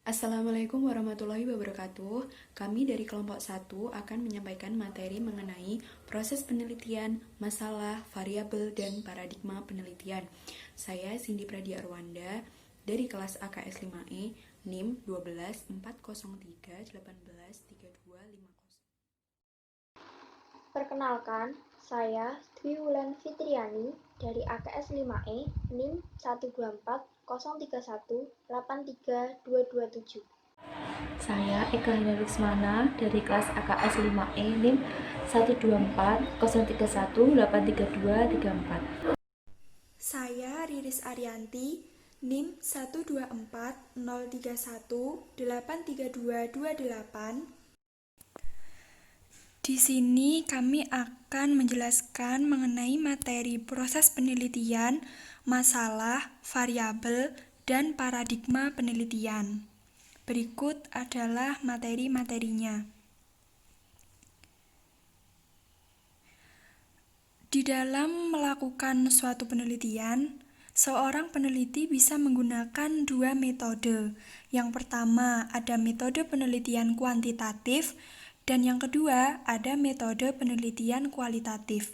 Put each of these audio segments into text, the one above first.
Assalamualaikum warahmatullahi wabarakatuh. Kami dari kelompok 1 akan menyampaikan materi mengenai proses penelitian, masalah, variabel, dan paradigma penelitian. Saya Cindy Pradia Arwanda dari kelas AKS 5E, NIM 12403183250. Perkenalkan, saya Dwi Wulan Fitriani dari AKS 5E NIM 12403183227. Saya Eka Hindaruksmana dari kelas AKS 5E NIM 12403183234. Saya Riris Arianti, NIM 12403183228. Di sini kami akan menjelaskan mengenai materi proses penelitian, masalah, variabel, dan paradigma penelitian. Berikut adalah materi-materinya. Di dalam melakukan suatu penelitian, seorang peneliti bisa menggunakan dua metode. Yang pertama, ada metode penelitian kuantitatif, dan yang kedua, ada metode penelitian kualitatif.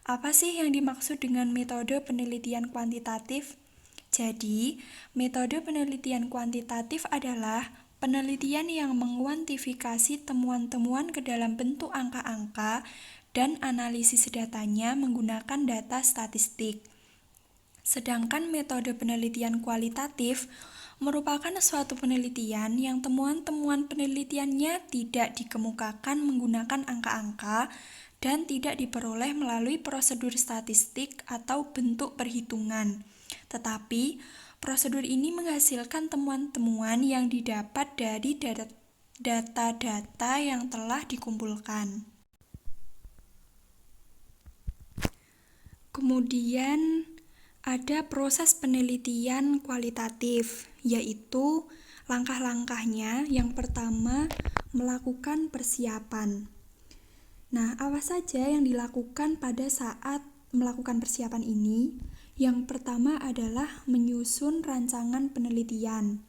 Apa sih yang dimaksud dengan metode penelitian kuantitatif? Jadi, metode penelitian kuantitatif adalah penelitian yang menguantifikasi temuan-temuan ke dalam bentuk angka-angka dan analisis datanya menggunakan data statistik. Sedangkan metode penelitian kualitatif merupakan suatu penelitian yang temuan-temuan penelitiannya tidak dikemukakan menggunakan angka-angka dan tidak diperoleh melalui prosedur statistik atau bentuk perhitungan. Tetapi, prosedur ini menghasilkan temuan-temuan yang didapat dari data-data yang telah dikumpulkan. Kemudian ada proses penelitian kualitatif, yaitu langkah-langkahnya. Yang pertama, melakukan persiapan. Nah, apa saja yang dilakukan pada saat melakukan persiapan ini? Yang pertama adalah menyusun rancangan penelitian.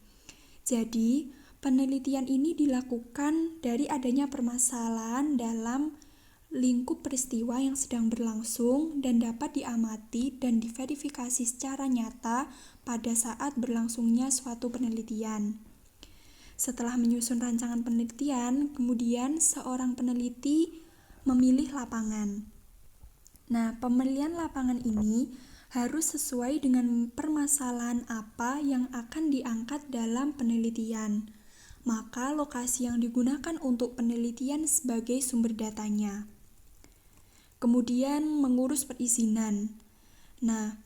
Jadi, penelitian ini dilakukan dari adanya permasalahan dalam lingkup peristiwa yang sedang berlangsung dan dapat diamati dan diverifikasi secara nyata pada saat berlangsungnya suatu penelitian. Setelah menyusun rancangan penelitian, kemudian seorang peneliti memilih lapangan. Nah, pemilihan lapangan ini harus sesuai dengan permasalahan apa yang akan diangkat dalam penelitian. Maka lokasi yang digunakan untuk penelitian sebagai sumber datanya. Kemudian mengurus perizinan. Nah,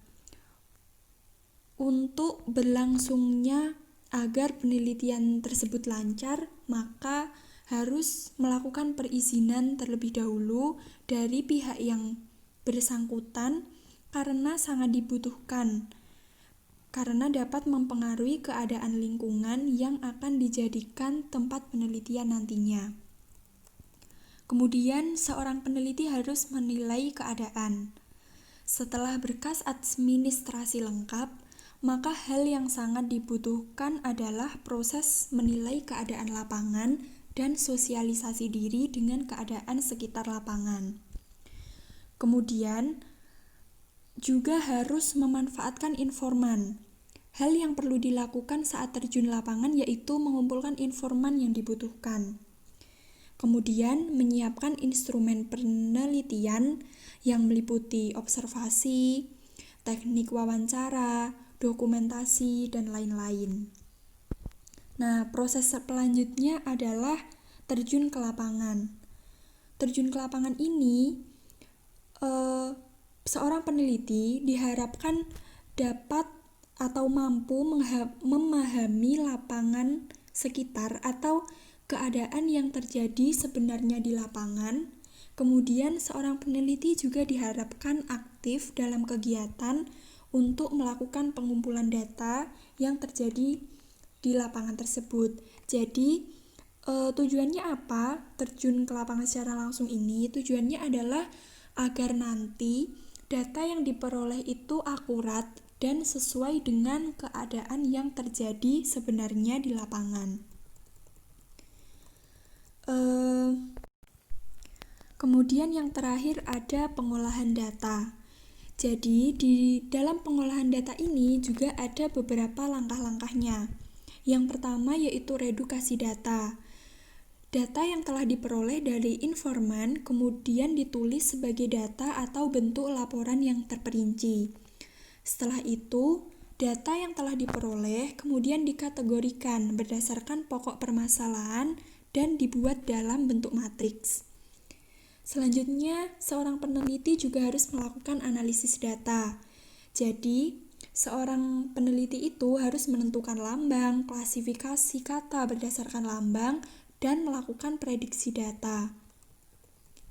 untuk berlangsungnya agar penelitian tersebut lancar, maka harus melakukan perizinan terlebih dahulu dari pihak yang bersangkutan karena sangat dibutuhkan, karena dapat mempengaruhi keadaan lingkungan yang akan dijadikan tempat penelitian nantinya. Kemudian, seorang peneliti harus menilai keadaan. Setelah berkas administrasi lengkap, maka hal yang sangat dibutuhkan adalah proses menilai keadaan lapangan dan sosialisasi diri dengan keadaan sekitar lapangan. Kemudian, juga harus memanfaatkan informan. Hal yang perlu dilakukan saat terjun lapangan yaitu mengumpulkan informan yang dibutuhkan. Kemudian menyiapkan instrumen penelitian yang meliputi observasi, teknik wawancara, dokumentasi, dan lain-lain. Nah, proses selanjutnya adalah terjun ke lapangan. Terjun ke lapangan ini, seorang peneliti diharapkan dapat atau mampu memahami lapangan sekitar atau keadaan yang terjadi sebenarnya di lapangan. Kemudian seorang peneliti juga diharapkan aktif dalam kegiatan untuk melakukan pengumpulan data yang terjadi di lapangan tersebut. Jadi, tujuannya apa? Terjun ke lapangan secara langsung ini, tujuannya adalah agar nanti data yang diperoleh itu akurat dan sesuai dengan keadaan yang terjadi sebenarnya di lapangan. Kemudian yang terakhir ada pengolahan data. Jadi di dalam pengolahan data ini juga ada beberapa langkah-langkahnya. Yang pertama yaitu reedukasi data. Data yang telah diperoleh dari informan kemudian ditulis sebagai data atau bentuk laporan yang terperinci. Setelah itu, data yang telah diperoleh kemudian dikategorikan berdasarkan pokok permasalahan dan dibuat dalam bentuk matriks. Selanjutnya, seorang peneliti juga harus melakukan analisis data. Jadi, seorang peneliti itu harus menentukan lambang, klasifikasi kata berdasarkan lambang, dan melakukan prediksi data.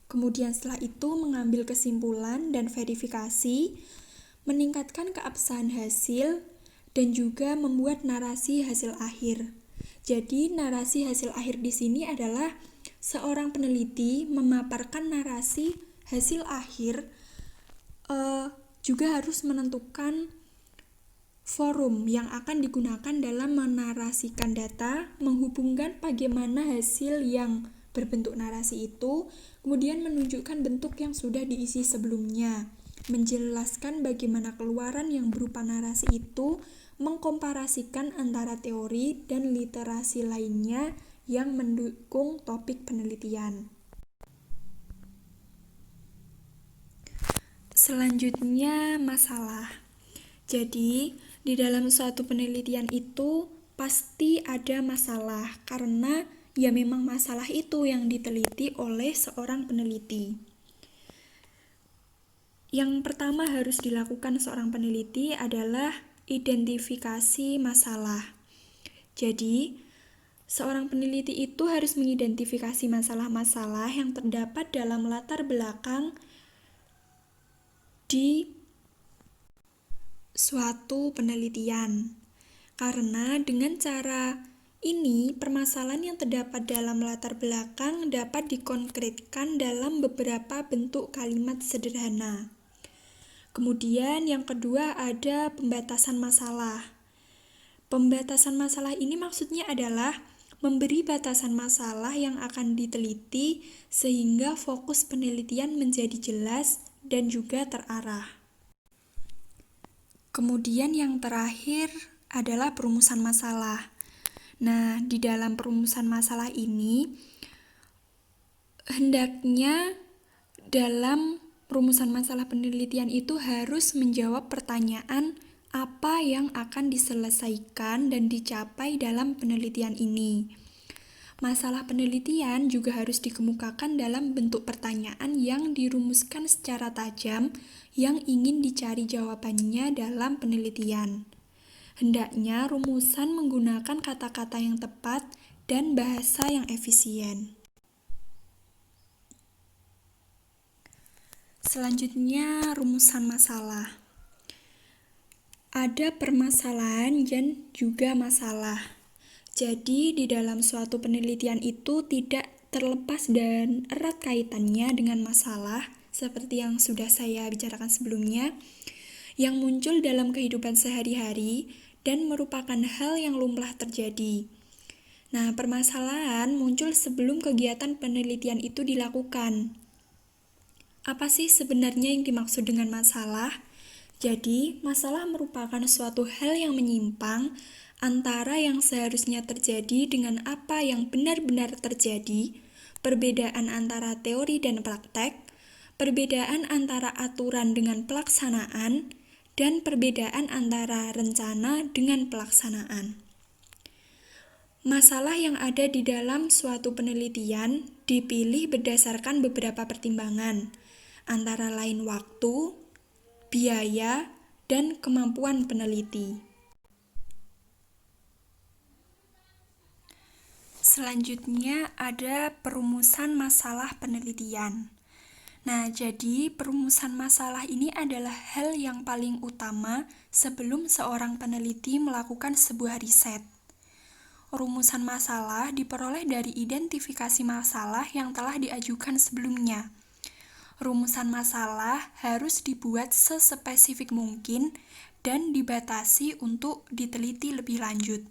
Kemudian setelah itu mengambil kesimpulan dan verifikasi, meningkatkan keabsahan hasil, dan juga membuat narasi hasil akhir. Jadi narasi hasil akhir di sini adalah seorang peneliti memaparkan narasi hasil akhir, juga harus menentukan forum yang akan digunakan dalam menarasikan data, menghubungkan bagaimana hasil yang berbentuk narasi itu, kemudian menunjukkan bentuk yang sudah diisi sebelumnya, menjelaskan bagaimana keluaran yang berupa narasi itu, mengkomparasikan antara teori dan literasi lainnya yang mendukung topik penelitian. Selanjutnya, masalah. Jadi, di dalam suatu penelitian itu pasti ada masalah, karena ya memang masalah itu yang diteliti oleh seorang peneliti. Yang pertama harus dilakukan seorang peneliti adalah identifikasi masalah. Jadi, seorang peneliti itu harus mengidentifikasi masalah-masalah yang terdapat dalam latar belakang di suatu penelitian. Karena dengan cara ini, permasalahan yang terdapat dalam latar belakang dapat dikonkretkan dalam beberapa bentuk kalimat sederhana. Kemudian yang kedua ada pembatasan masalah. Pembatasan masalah ini maksudnya adalah memberi batasan masalah yang akan diteliti sehingga fokus penelitian menjadi jelas dan juga terarah. Kemudian yang terakhir adalah perumusan masalah. Nah, di dalam perumusan masalah ini, hendaknya dalam perumusan masalah penelitian itu harus menjawab pertanyaan apa yang akan diselesaikan dan dicapai dalam penelitian ini. Masalah penelitian juga harus dikemukakan dalam bentuk pertanyaan yang dirumuskan secara tajam yang ingin dicari jawabannya dalam penelitian. Hendaknya rumusan menggunakan kata-kata yang tepat dan bahasa yang efisien. Selanjutnya, rumusan masalah. Ada permasalahan dan juga masalah. Jadi, di dalam suatu penelitian itu tidak terlepas dan erat kaitannya dengan masalah, seperti yang sudah saya bicarakan sebelumnya, yang muncul dalam kehidupan sehari-hari dan merupakan hal yang lumrah terjadi. Nah, permasalahan muncul sebelum kegiatan penelitian itu dilakukan. Apa sih sebenarnya yang dimaksud dengan masalah? Jadi, masalah merupakan suatu hal yang menyimpang antara yang seharusnya terjadi dengan apa yang benar-benar terjadi, perbedaan antara teori dan praktek, perbedaan antara aturan dengan pelaksanaan, dan perbedaan antara rencana dengan pelaksanaan. Masalah yang ada di dalam suatu penelitian dipilih berdasarkan beberapa pertimbangan, antara lain waktu, biaya, dan kemampuan peneliti. Selanjutnya ada perumusan masalah penelitian. Nah, jadi perumusan masalah ini adalah hal yang paling utama sebelum seorang peneliti melakukan sebuah riset. Rumusan masalah diperoleh dari identifikasi masalah yang telah diajukan sebelumnya. Rumusan masalah harus dibuat sespesifik mungkin dan dibatasi untuk diteliti lebih lanjut.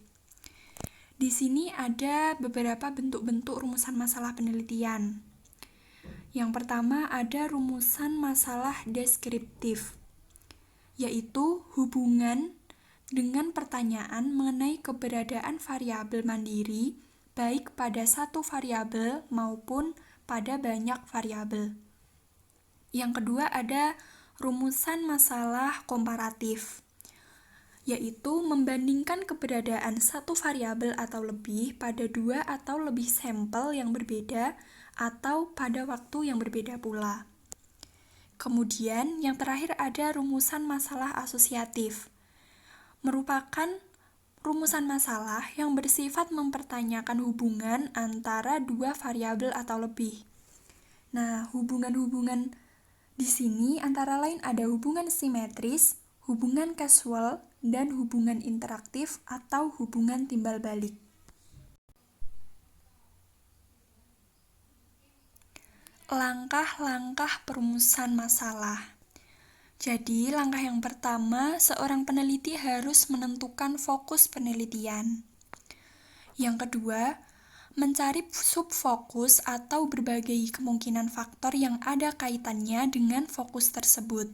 Di sini ada beberapa bentuk-bentuk rumusan masalah penelitian. Yang pertama ada rumusan masalah deskriptif, yaitu hubungan dengan pertanyaan mengenai keberadaan variabel mandiri, baik pada satu variabel maupun pada banyak variabel. Yang kedua ada rumusan masalah komparatif, yaitu membandingkan keberadaan satu variabel atau lebih pada dua atau lebih sampel yang berbeda atau pada waktu yang berbeda pula. Kemudian yang terakhir ada rumusan masalah asosiatif, merupakan rumusan masalah yang bersifat mempertanyakan hubungan antara dua variabel atau lebih. Nah, hubungan-hubungan di sini antara lain ada hubungan simetris, hubungan kasual, dan hubungan interaktif atau hubungan timbal balik. Langkah-langkah perumusan masalah. Jadi, langkah yang pertama, seorang peneliti harus menentukan fokus penelitian. Yang kedua, mencari subfokus atau berbagai kemungkinan faktor yang ada kaitannya dengan fokus tersebut.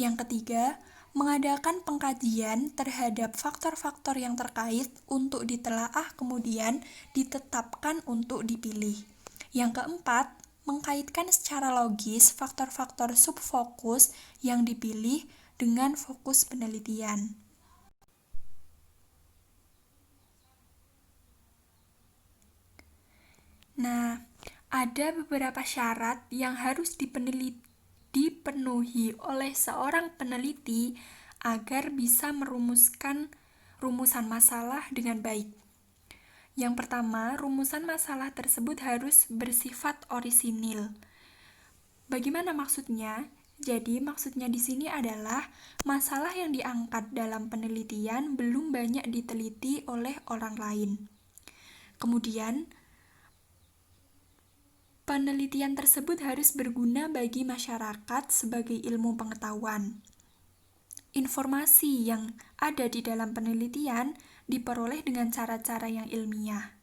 Yang ketiga, mengadakan pengkajian terhadap faktor-faktor yang terkait untuk ditelaah kemudian ditetapkan untuk dipilih. Yang keempat, mengkaitkan secara logis faktor-faktor subfokus yang dipilih dengan fokus penelitian. Nah, ada beberapa syarat yang harus dipenuhi oleh seorang peneliti agar bisa merumuskan rumusan masalah dengan baik. Yang pertama, rumusan masalah tersebut harus bersifat orisinil. Bagaimana maksudnya? Jadi, maksudnya di sini adalah masalah yang diangkat dalam penelitian belum banyak diteliti oleh orang lain. Kemudian, penelitian tersebut harus berguna bagi masyarakat sebagai ilmu pengetahuan. Informasi yang ada di dalam penelitian diperoleh dengan cara-cara yang ilmiah.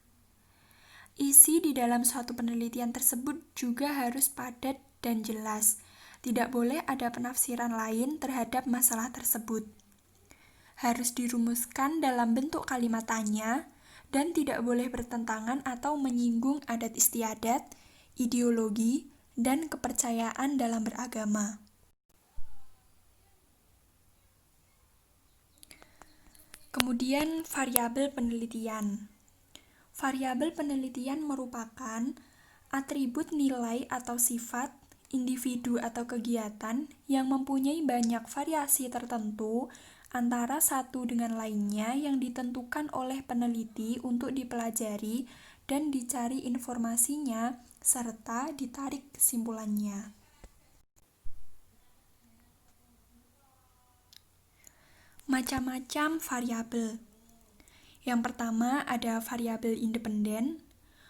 Isi di dalam suatu penelitian tersebut juga harus padat dan jelas. Tidak boleh ada penafsiran lain terhadap masalah tersebut. Harus dirumuskan dalam bentuk kalimat tanya dan tidak boleh bertentangan atau menyinggung adat istiadat, ideologi, dan kepercayaan dalam beragama. Kemudian, variabel penelitian. Variabel penelitian merupakan atribut nilai atau sifat, individu atau kegiatan yang mempunyai banyak variasi tertentu antara satu dengan lainnya yang ditentukan oleh peneliti untuk dipelajari dan dicari informasinya serta ditarik kesimpulannya. Macam-macam variabel. Yang pertama ada variabel independen,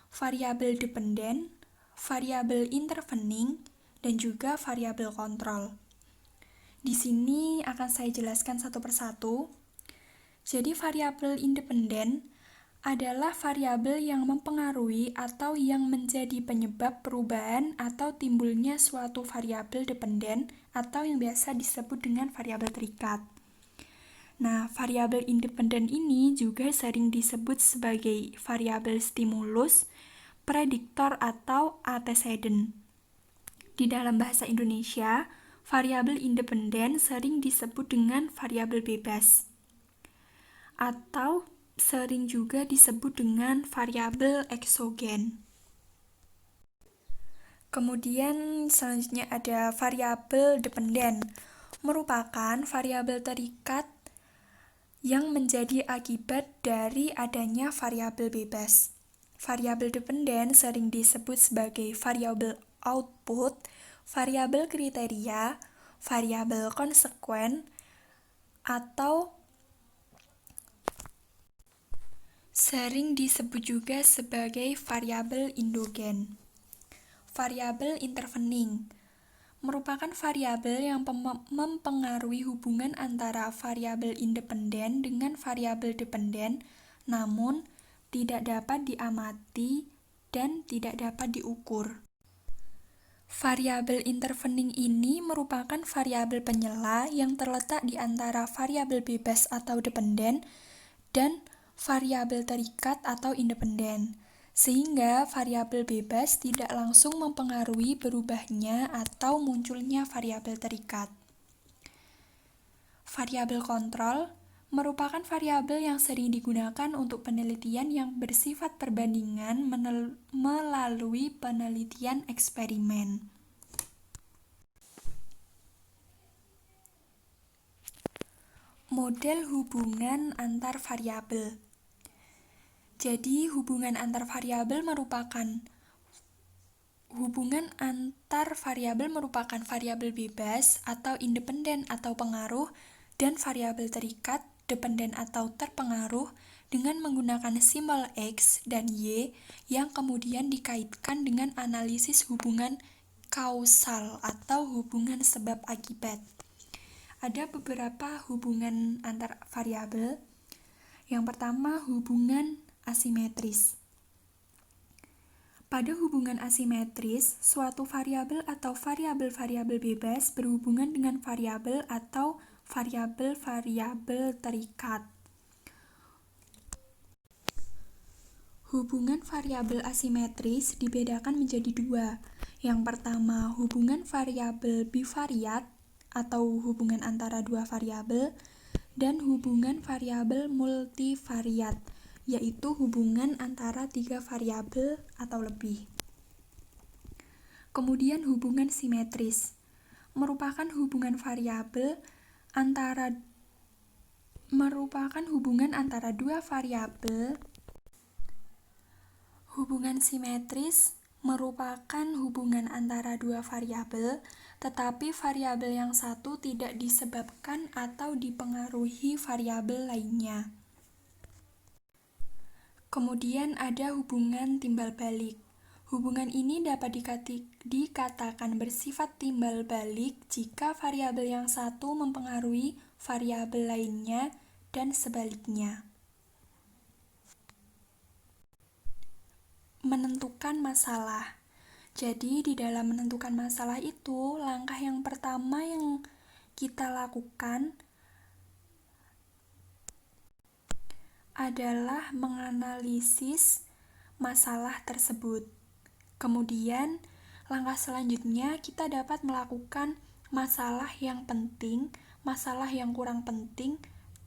variabel dependen, variabel intervening, dan juga variabel kontrol. Di sini akan saya jelaskan satu persatu. Jadi variabel independen adalah variabel yang mempengaruhi atau yang menjadi penyebab perubahan atau timbulnya suatu variabel dependen atau yang biasa disebut dengan variabel terikat. Nah, variabel independen ini juga sering disebut sebagai variabel stimulus, prediktor atau antecedent. Di dalam bahasa Indonesia, variabel independen sering disebut dengan variabel bebas atau sering juga disebut dengan variabel eksogen. Kemudian selanjutnya ada variabel dependen, merupakan variabel terikat yang menjadi akibat dari adanya variabel bebas. Variabel dependen sering disebut sebagai variabel output, variabel kriteria, variabel konsekuen, atau sering disebut juga sebagai variabel endogen. Variabel intervening merupakan variabel yang mempengaruhi hubungan antara variabel independen dengan variabel dependen, namun tidak dapat diamati dan tidak dapat diukur. Variabel intervening ini merupakan variabel penyela yang terletak di antara variabel bebas atau dependen dan variabel terikat atau independen, sehingga variabel bebas tidak langsung mempengaruhi berubahnya atau munculnya variabel terikat. Variabel kontrol merupakan variabel yang sering digunakan untuk penelitian yang bersifat perbandingan melalui penelitian eksperimen. Model hubungan antar variabel. Jadi, hubungan antar variabel merupakan variabel bebas atau independen atau pengaruh dan variabel terikat, dependen atau terpengaruh dengan menggunakan simbol X dan Y yang kemudian dikaitkan dengan analisis hubungan kausal atau hubungan sebab akibat. Ada beberapa hubungan antar variabel. Yang pertama, hubungan asimetris. Pada hubungan asimetris, suatu variabel atau variabel-variabel bebas berhubungan dengan variabel atau variabel-variabel terikat. Hubungan variabel asimetris dibedakan menjadi dua. Yang pertama, hubungan variabel bivariat atau hubungan antara dua variabel, dan hubungan variabel multivariat, yaitu hubungan antara tiga variabel atau lebih. Kemudian hubungan simetris merupakan hubungan antara dua variabel. Hubungan simetris merupakan hubungan antara dua variabel, tetapi variabel yang satu tidak disebabkan atau dipengaruhi variabel lainnya. Kemudian ada hubungan timbal balik. Hubungan ini dapat dikatakan bersifat timbal balik jika variabel yang satu mempengaruhi variabel lainnya dan sebaliknya. Menentukan masalah. Jadi, di dalam menentukan masalah itu, langkah yang pertama yang kita lakukan adalah menganalisis masalah tersebut. Kemudian, langkah selanjutnya kita dapat melakukan masalah yang penting, masalah yang kurang penting,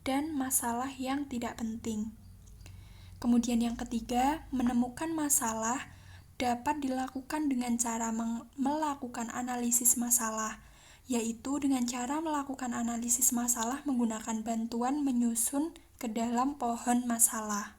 dan masalah yang tidak penting. Kemudian yang ketiga, menemukan masalah dapat dilakukan dengan cara melakukan analisis masalah, yaitu dengan cara melakukan analisis masalah menggunakan bantuan menyusun ke dalam pohon masalah.